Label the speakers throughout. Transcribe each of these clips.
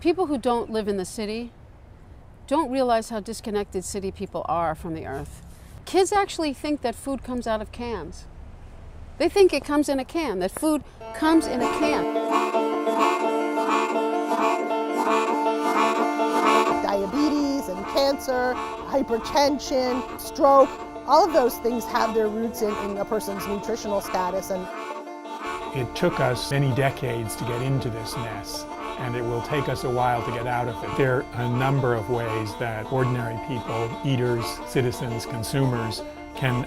Speaker 1: People who don't live in the city don't realize how disconnected city people are from the earth. Kids actually think that food comes out of cans. They think it comes in a can, that food comes in a can.
Speaker 2: Diabetes and cancer, hypertension, stroke, all of those things have their roots in a person's nutritional status. And
Speaker 3: it took us many decades to get into this mess, and it will take us a while to get out of it. There are a number of ways that ordinary people, eaters, citizens, consumers, can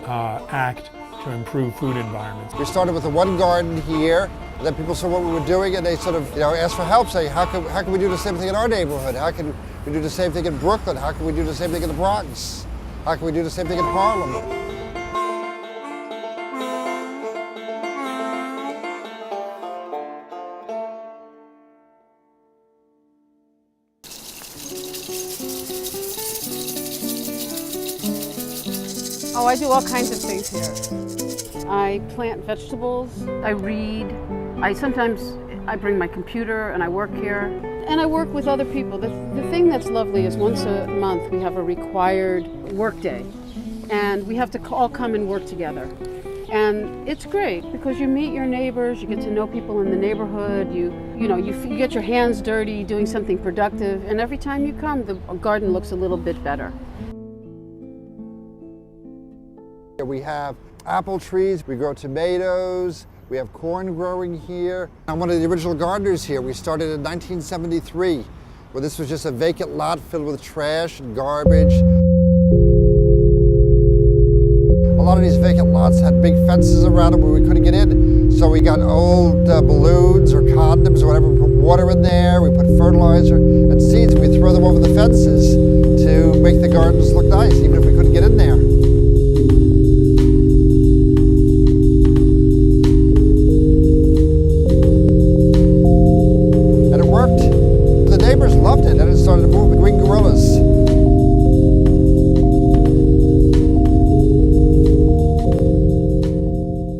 Speaker 3: act to improve food environments.
Speaker 4: We started with the one garden here, and then people saw what we were doing, and they sort of asked for help, saying, how can we do the same thing in our neighborhood? How can we do the same thing in Brooklyn? How can we do the same thing in the Bronx? How can we do the same thing in Harlem?
Speaker 1: Oh, I do all kinds of things here. I plant vegetables, I read, I bring my computer and I work here. And I work with other people. The thing that's lovely is once a month we have a required work day. And we have to all come and work together. And it's great because you meet your neighbors, you get to know people in the neighborhood, you get your hands dirty doing something productive, and every time you come, the garden looks a little bit better.
Speaker 4: We have apple trees, we grow tomatoes, we have corn growing here. I'm one of the original gardeners here. We started in 1973, where this was just a vacant lot filled with trash and garbage. A lot of these vacant lots had big fences around them where we couldn't get in. So we got old balloons or condoms or whatever, we put water in there, we put fertilizer and seeds, and we throw them over the fences to make the gardens look nice, even if we couldn't get in there. Loved it, and it started to move the green gorillas.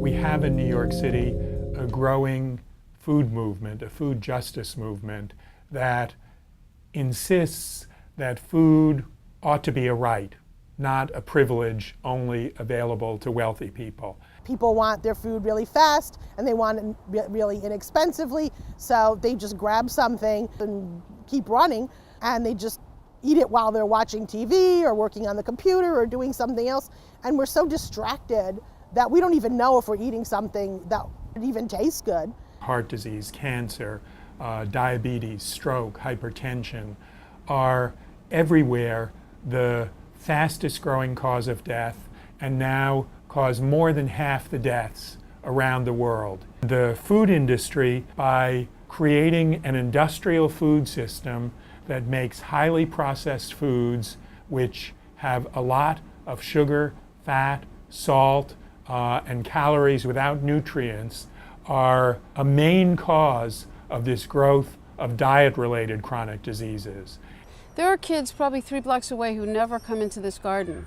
Speaker 3: We have in New York City a growing food movement, a food justice movement that insists that food ought to be a right, not a privilege only available to wealthy people.
Speaker 2: People want their food really fast and they want it really inexpensively, so they just grab something and keep running, and they just eat it while they're watching TV or working on the computer or doing something else. And we're so distracted that we don't even know if we're eating something that even tastes good.
Speaker 3: Heart disease, cancer, diabetes, stroke, hypertension are everywhere the fastest growing cause of death, and now cause more than half the deaths around the world. The food industry, by creating an industrial food system that makes highly processed foods which have a lot of sugar, fat, salt, and calories without nutrients, are a main cause of this growth of diet-related chronic diseases.
Speaker 1: There are kids probably 3 blocks away who never come into this garden,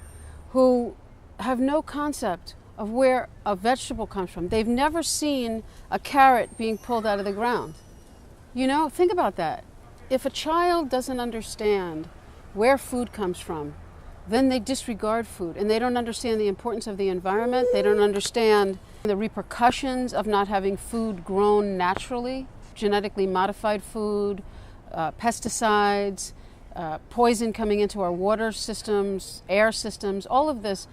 Speaker 1: who have no concept of where a vegetable comes from. They've never seen a carrot being pulled out of the ground. You know, think about that. If a child doesn't understand where food comes from, then they disregard food, and they don't understand the importance of the environment. They don't understand the repercussions of not having food grown naturally, genetically modified food, pesticides, poison coming into our water systems, air systems, all of this.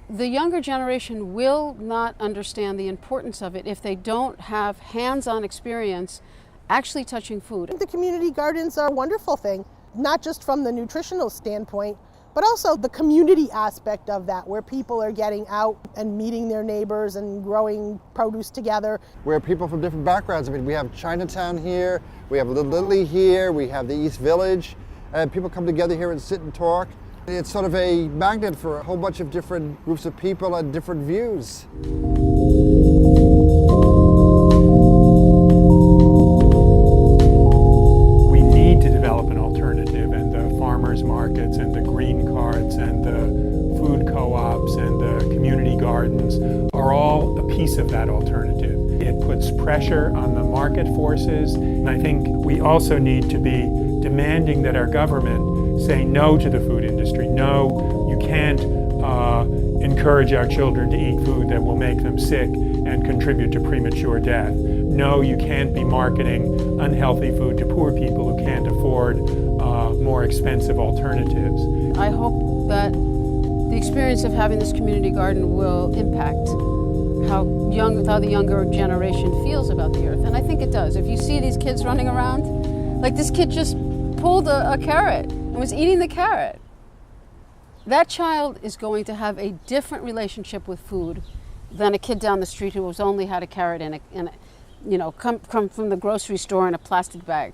Speaker 1: The younger generation will not understand the importance of it if they don't have hands-on experience actually touching food.
Speaker 2: The community gardens are a wonderful thing, not just from the nutritional standpoint, but also the community aspect of that, where people are getting out and meeting their neighbors and growing produce together.
Speaker 4: Where people from different backgrounds, I mean, we have Chinatown here, we have Little Italy here, we have the East Village, and people come together here and sit and talk. It's sort of a magnet for a whole bunch of different groups of people and different views.
Speaker 3: We need to develop an alternative, and the farmers markets and the green carts and the food co-ops and the community gardens are all a piece of that alternative. It puts pressure on the market forces, and I think we we also need to be demanding that our government say no to the food industry. No, you can't encourage our children to eat food that will make them sick and contribute to premature death. No, you can't be marketing unhealthy food to poor people who can't afford more expensive alternatives.
Speaker 1: I hope that the experience of having this community garden will impact how the younger generation feels about the earth. And I think it does. If you see these kids running around, like this kid just pulled a carrot and was eating the carrot. That child is going to have a different relationship with food than a kid down the street who has only had a carrot in a come from the grocery store in a plastic bag.